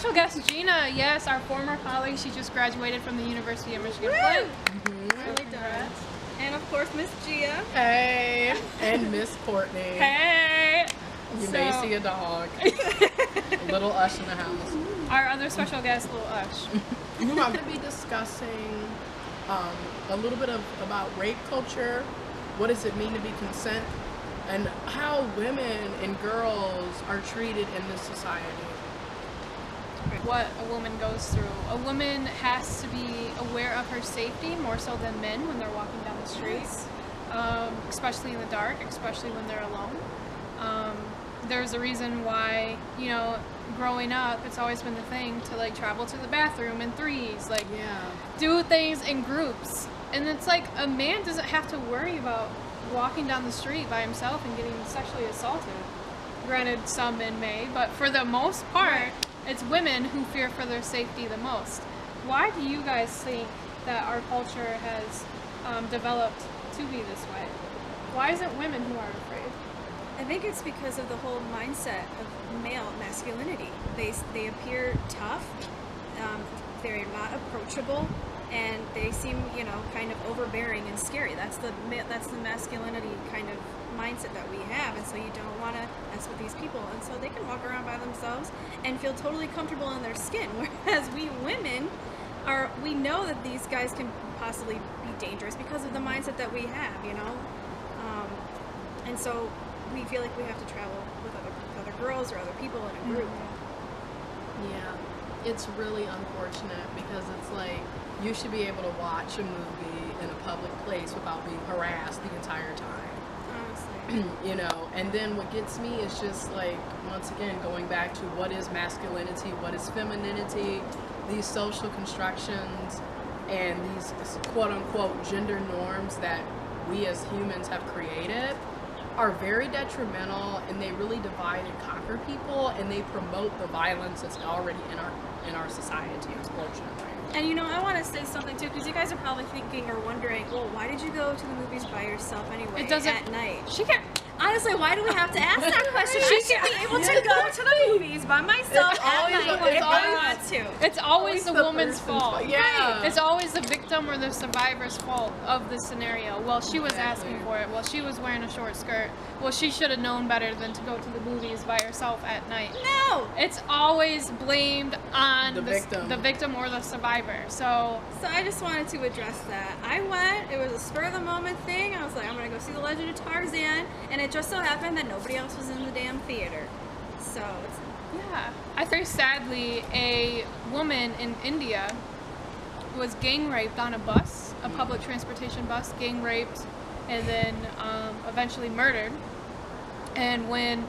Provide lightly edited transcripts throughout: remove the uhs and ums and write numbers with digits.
special guest, Gina. Yes, our former colleague. She just graduated from the University of Michigan. Really done. And of course, Miss Gia. Hey. And Miss Courtney. Hey. You may see a dog. Little Ush in the house. Our other special guest, Little Ush. I'm going to be discussing a little bit about rape culture. What does it mean to be consent? And how women and girls are treated in this society. What a woman goes through. A woman has to be aware of her safety more so than men when they're walking down the streets, especially in the dark, especially when they're alone. There's a reason why, you know, growing up, it's always been the thing to like travel to the bathroom in threes, like do things in groups. And it's like a man doesn't have to worry about walking down the street by himself and getting sexually assaulted. Granted, some men may, but for the most part, it's women who fear for their safety the most. Why do you guys think that our culture has developed to be this way? Why is it women who are afraid? I think it's because of the whole mindset of male masculinity. They appear tough, they're not approachable, and they seem, you know, kind of overbearing and scary. That's the masculinity kind of mindset that we have, and so you don't want to mess with these people, and so they can walk around by themselves and feel totally comfortable in their skin, whereas we women we know that these guys can possibly be dangerous because of the mindset that we have, you know, and so we feel like we have to travel with other girls or other people in a group. Yeah, it's really unfortunate because it's like you should be able to watch a movie in a public place without being harassed the entire time. Honestly. You know, and then what gets me is just like, once again, going back to what is masculinity, what is femininity, these social constructions and these quote-unquote gender norms that we as humans have created are very detrimental, and they really divide and conquer people, and they promote the violence that's already in our society, unfortunately. And you know, I want to say something too, because you guys are probably thinking or wondering, well, why did you go to the movies by yourself anyway? It doesn't at night. She can't. Honestly, why do we have to ask that question? She should be able to go to the movies by myself at night if I want to. It's always the woman's fault. Yeah. It's always the victim or the survivor's fault of the scenario. Well, she was asking for it. Well, she was wearing a short skirt. Well, she should have known better than to go to the movies by herself at night. No! It's always blamed on the victim or the survivor. So I just wanted to address that. I went, it was a spur of the moment thing. I was like, I'm going to go see The Legend of Tarzan, and it just so happened that nobody else was in the damn theater. So it's... Yeah. I think, very sadly, a woman in India was gang raped on a bus, a public transportation bus, gang raped, and then eventually murdered. And when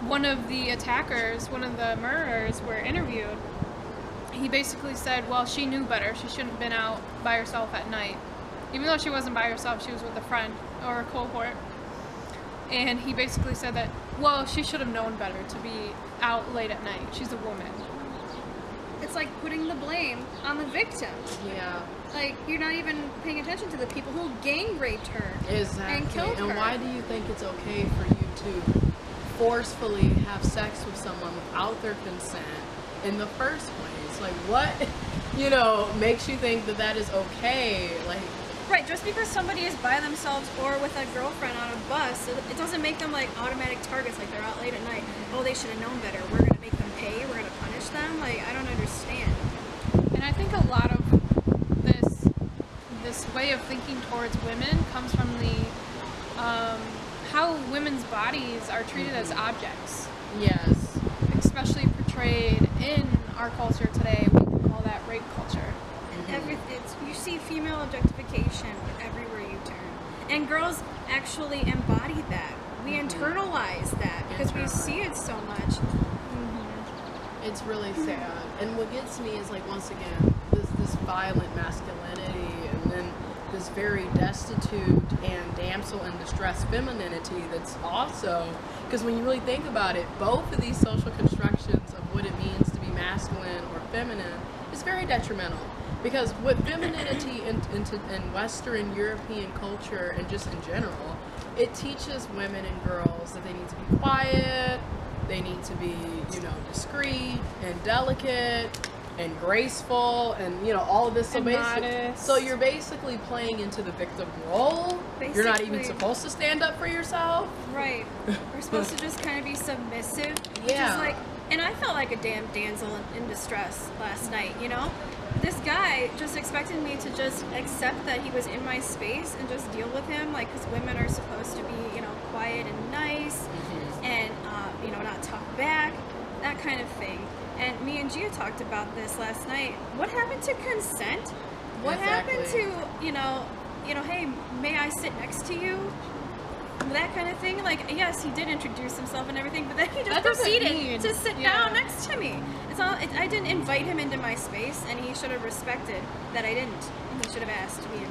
one of the attackers, one of the murderers were interviewed, he basically said, well, she knew better. She shouldn't have been out by herself at night. Even though she wasn't by herself, she was with a friend or a cohort. And he basically said that, well, she should have known better to be out late at night. She's a woman. It's like putting the blame on the victim. Yeah. Like, you're not even paying attention to the people who gang raped her. Exactly. And killed her. And why do you think it's okay for you to forcefully have sex with someone without their consent in the first place? Like, what, you know, makes you think that that is okay? Like, right, just because somebody is by themselves or with a girlfriend on a bus, it doesn't make them like automatic targets, like they're out late at night. Oh, they should have known better. We're going to make them pay. We're going to punish them. Like, I don't understand. And I think a lot of this way of thinking towards women comes from the how women's bodies are treated as objects. yes. Especially portrayed in our culture today. We can call that rape culture. And you see female objectification everywhere you turn. And girls actually embody that. We internalize that because we see it so much. It's really sad. And what gets me is, like, once again, this violent masculinity, and then this very destitute and damsel in distress femininity that's also, because when you really think about it, both of these social constructions of what it means to be masculine or feminine is very detrimental. Because what femininity in Western European culture and just in general, it teaches women and girls that they need to be quiet, They need to be, discreet and delicate and graceful and, all of this. So And modest. So you're basically playing into the victim role. You're not even supposed to stand up for yourself. Right. We're supposed to just kind of be submissive. Which Yeah. is like, and I felt like a damn damsel in distress last night, This guy just expected me to just accept that he was in my space and just deal with him, like, because women are supposed to be, quiet and nice, and, not talk back, that kind of thing. And me and Gia talked about this last night. What happened to consent? What happened to, hey, may I sit next to you? That kind of thing. Like, yes, he did introduce himself and everything, but then he just proceeded to sit down next to me. I didn't invite him into my space, and he should have respected that I didn't. And he should have asked me.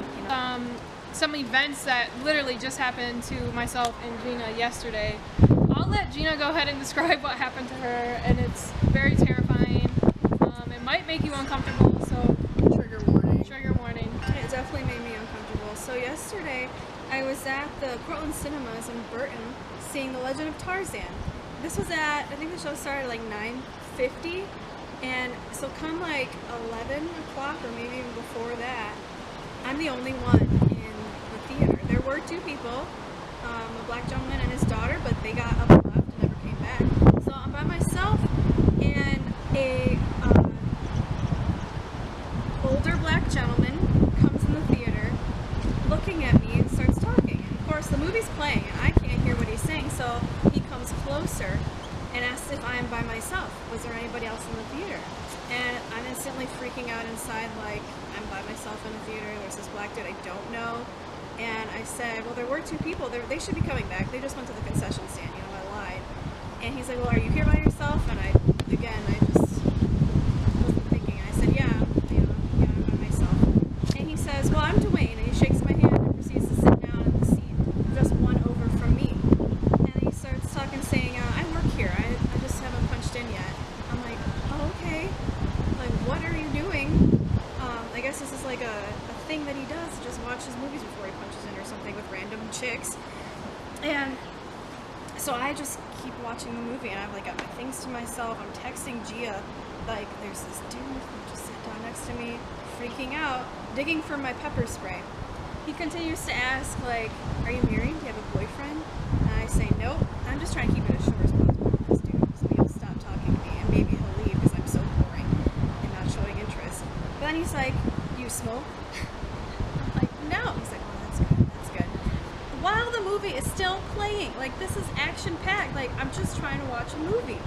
Some events that literally just happened to myself and Gina yesterday. I'll let Gina go ahead and describe what happened to her, and it's very terrifying. It might make you uncomfortable, so Trigger warning. Trigger warning. It definitely made me uncomfortable. So yesterday, I was at the Portland Cinemas in Burton seeing The Legend of Tarzan. This was I think the show started at like 9:50, and so come like 11 o'clock or maybe even before that, I'm the only one in the theater. There were two people, a black gentleman and his daughter, but they got up and left and never came back. So I'm by myself, and a older black gentleman comes in the theater looking at me and starts talking. And of course, the movie's playing, and I can't hear what he's saying, so he comes closer and asks if I am by myself. Was there anybody else in the theater? And I'm instantly freaking out inside, like, I'm by myself in the theater. There's this black dude I don't know. And I said, well, there were two people. They should be coming back. They just went to the concession stand. I lied. And he's like, well, are you here by yourself? And I just wasn't thinking. And I said, yeah, I'm by myself. And he says, well, I'm Dwayne. And he shakes my hand and proceeds to sit down in the seat just one over from me. And he starts talking, saying, I work here. I just haven't punched in yet. I'm like, oh, okay. Like, what are you doing? I guess this is like a thing that he does. He just watches movies before he punches in or something with random chicks. And so I just keep watching the movie, and I've like got my things to myself. I'm texting Gia, like, there's this dude who just sat down next to me, freaking out, digging for my pepper spray. He continues to ask, like, are you married? Do you have a boyfriend? And I say, nope. I'm just trying to keep it as short as possible with this dude, so he'll stop talking to me, and maybe he'll leave because I'm so boring and not showing interest. But then he's like, you smoke? I'm like, no. He's like, oh, that's good. While the movie is still playing, like, this is action-packed. Like, I'm just trying to watch a movie.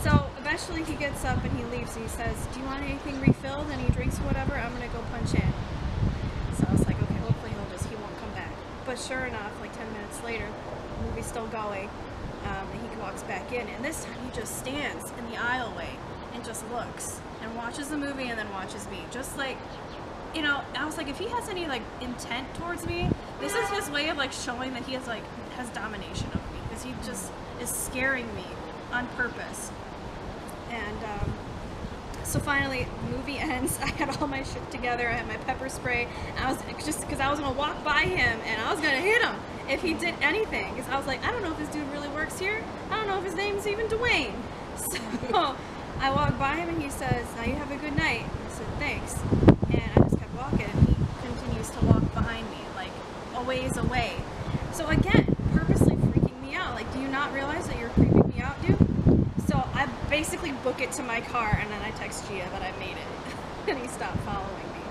So eventually he gets up and he leaves, and he says, do you want anything refilled? And he drinks whatever. I'm gonna go punch in. So I was like, okay, hopefully he won't come back. But sure enough, like 10 minutes later, the movie's still going, and he walks back in, and this time he just stands in the aisleway and just looks and watches the movie and then watches me. Just like, I was like, if he has any like intent towards me, this is his way of like showing that he has domination of me, because he just is scaring me on purpose. And so finally, the movie ends. I had all my shit together. I had my pepper spray. And I was just because I was gonna walk by him and I was gonna hit him if he did anything. Because I was like, I don't know if this dude really works here. I don't know if his name's even Dwayne. So I walked by him and he says, now you have a good night. I said, thanks. And I just kept walking, and he continues to walk behind me, like a ways away. So again, purposely freaking me out. Like, do you not realize that you're creeping me out, dude? So I basically book it to my car, and then I text Gia that I made it, and he stopped following me.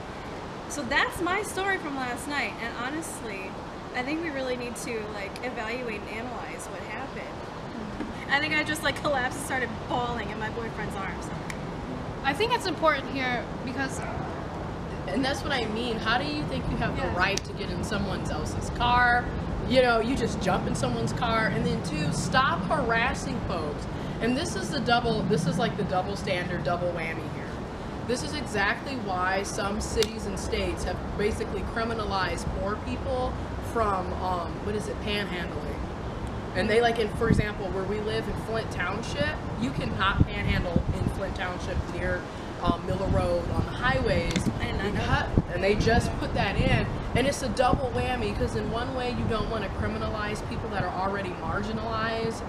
So that's my story from last night, and honestly, I think we really need to like evaluate and analyze what happened. I think I just like collapsed and started bawling in my boyfriend's arms. I think it's important here because, and that's what I mean. How do you think you have the right to get in someone else's car? You just jump in someone's car, and then two, stop harassing folks. And this is like the double standard, double whammy here. This is exactly why some cities and states have basically criminalized poor people from, panhandling. And they for example, where we live in Flint Township, you cannot panhandle in Flint Township near Miller Road on the highways. And they just put that in. And it's a double whammy, because in one way you don't want to criminalize people that are already marginalized,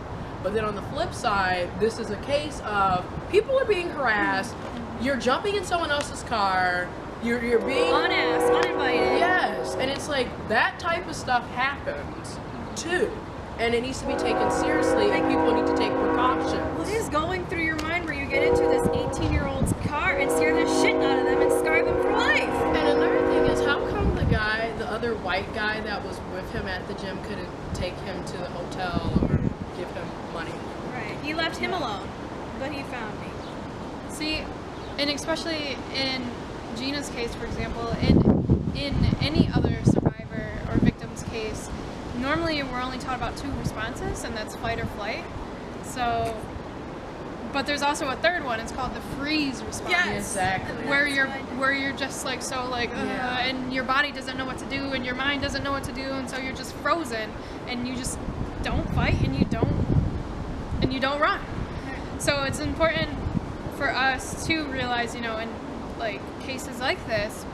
But then on the flip side, this is a case of people are being harassed. You're jumping in someone else's car. You're being unasked, uninvited. Yes, and it's like that type of stuff happens too, and it needs to be taken seriously, and people need to take precautions. What is going through your mind where you get into this 18-year-old's car and scare the shit out of them and scar them for life? And another thing is, how come the other white guy that was with him at the gym couldn't take him to the hotel or give him money? Right. He left him alone, but he found me. See, and especially in Gina's case, for example, in any other survivor or victim's case, normally we're only taught about 2 responses, and that's fight or flight. So, but there's also a third one. It's called the freeze response. Yes. Exactly. Where you're just like so like and your body doesn't know what to do, and your mind doesn't know what to do, and so you're just frozen, and you just don't fight, and you don't run. So it's important for us to realize, in like cases like this,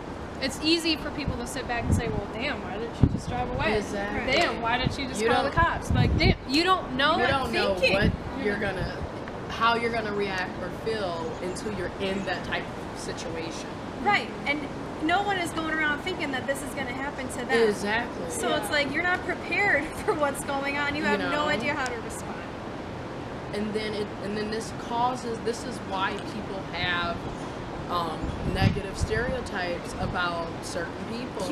it's easy for people to sit back and say, well, damn, why didn't she just drive away? Exactly. Damn, why did she just call the cops? Like, damn, you don't know. You don't know how you're gonna react or feel until you're in that type of situation. Right, and no one is going around thinking that this is going to happen to them. Exactly. So it's like you're not prepared for what's going on. You have no idea how to respond. And then this is why people have negative stereotypes about certain people.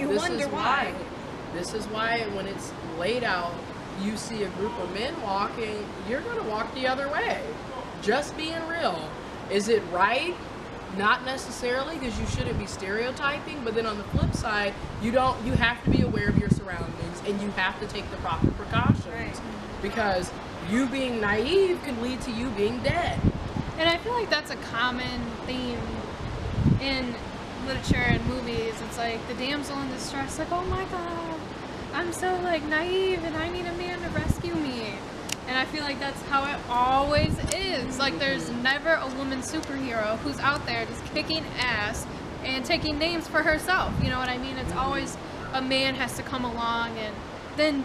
This is why when it's laid out, you see a group of men walking, you're going to walk the other way. Just being real. Is it right? Not necessarily, because you shouldn't be stereotyping, but then on the flip side, you have to be aware of your surroundings, and you have to take the proper precautions. Right. Because you being naive could lead to you being dead. And I feel like that's a common theme in literature and movies. It's like the damsel in distress, like, oh my god, I'm so like naive and I need a man to rescue me. And I feel like that's how it always is. Like there's never a woman superhero who's out there just kicking ass and taking names for herself. You know what I mean? It's always a man has to come along, and then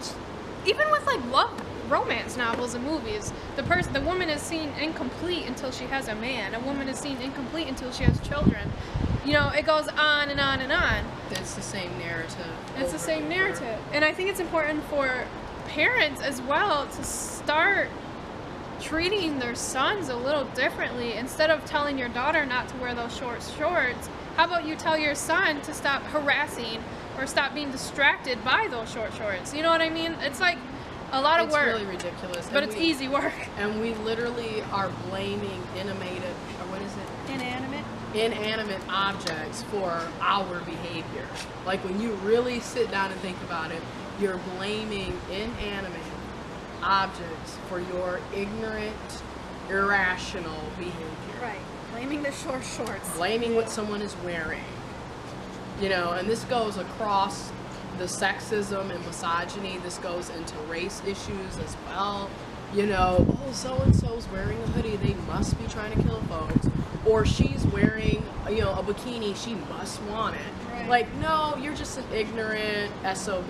even with like romance novels and movies, the woman is seen incomplete until she has a man. A woman is seen incomplete until she has children. It goes on and on and on. It's the same narrative. It's the same narrative. And I think it's important for parents as well to start treating their sons a little differently. Instead of telling your daughter not to wear those short shorts, how about you tell your son to stop harassing or stop being distracted by those short shorts? You know what I mean? It's like a lot of work. It's really ridiculous. But it's easy work. And we literally are blaming inanimate objects for our behavior. Like when you really sit down and think about it, you're blaming inanimate objects for your ignorant, irrational behavior. Right. Blaming the short shorts. Blaming what someone is wearing. And this goes across the sexism and misogyny. This goes into race issues as well. Oh, so-and-so's wearing a hoodie, they must be trying to kill folks. Or she's wearing, a bikini, she must want it. Right. Like, no, you're just an ignorant SOB.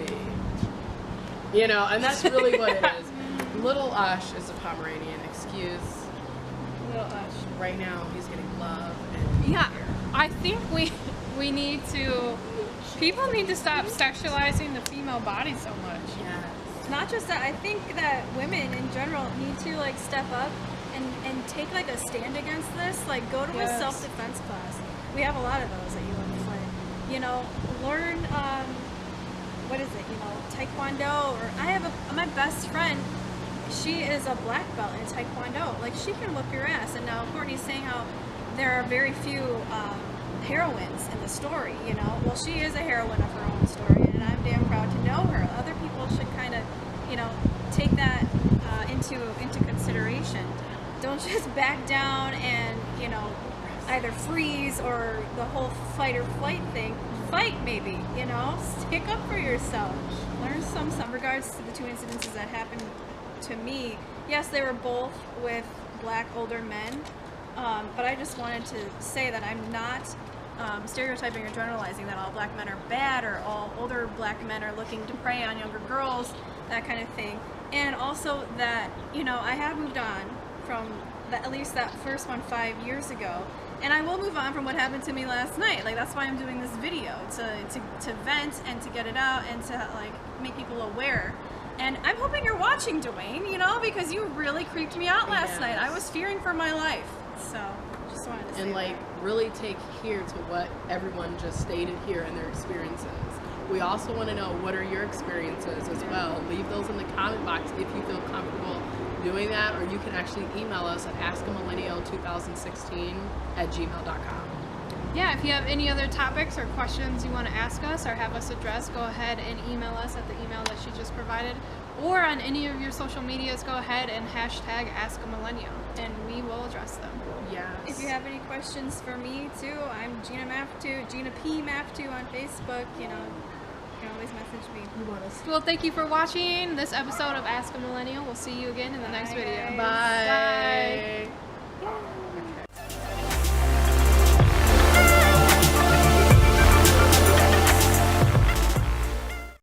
And that's really what it is. Little Ush is a Pomeranian. Excuse. Little Ush. Right now, he's getting love. Yeah, I think we need to. People need to stop sexualizing the female body so much. Yeah. Not just that, I think that women in general need to like step up and take like a stand against this. Like go to a self-defense class. We have a lot of those at UNFLA. Learn what is it? Taekwondo. Or I have my best friend. She is a black belt in Taekwondo. Like she can whip your ass. And now Courtney's saying how there are very few heroines in the story. Well, she is a heroine of her own story, and I'm damn proud to know her. Other people should kind of, take that into consideration. Don't just back down and either freeze or the whole fight or flight thing. Fight maybe, stick up for yourself. Learn some regards to the 2 incidences that happened to me. Yes, they were both with black older men, but I just wanted to say that I'm not stereotyping or generalizing that all black men are bad or all older black men are looking to prey on younger girls, that kind of thing. and also that, you know, I have moved on from at least that first one 5 years ago, and I will move on from what happened to me last night. Like, that's why I'm doing this video, to vent and to get it out and to like make people aware. And I'm hoping you're watching, Dwayne, you know, because you really creeped me out last night. I was fearing for my life. So just wanted to say and like that. really take heed to what everyone just stated here and their experiences. We also want to know, what are your experiences as well. Leave those in the comment box if you feel comfortable doing that, or you can actually email us at AskAMillennial2016@gmail.com. Yeah, if you have any other topics or questions you want to ask us or have us address, go ahead and email us at the email that she just provided, or on any of your social medias, go ahead and hashtag AskAMillennial, and we will address them. Yes. If you have any questions for me too, I'm Gina Mafteiu, Gina P Mafteiu on Facebook. You know, you can always message me. You want us? Well, thank you for watching this episode of Ask a Millennial. We'll see you again in the next Bye, video. guys. Bye. Bye.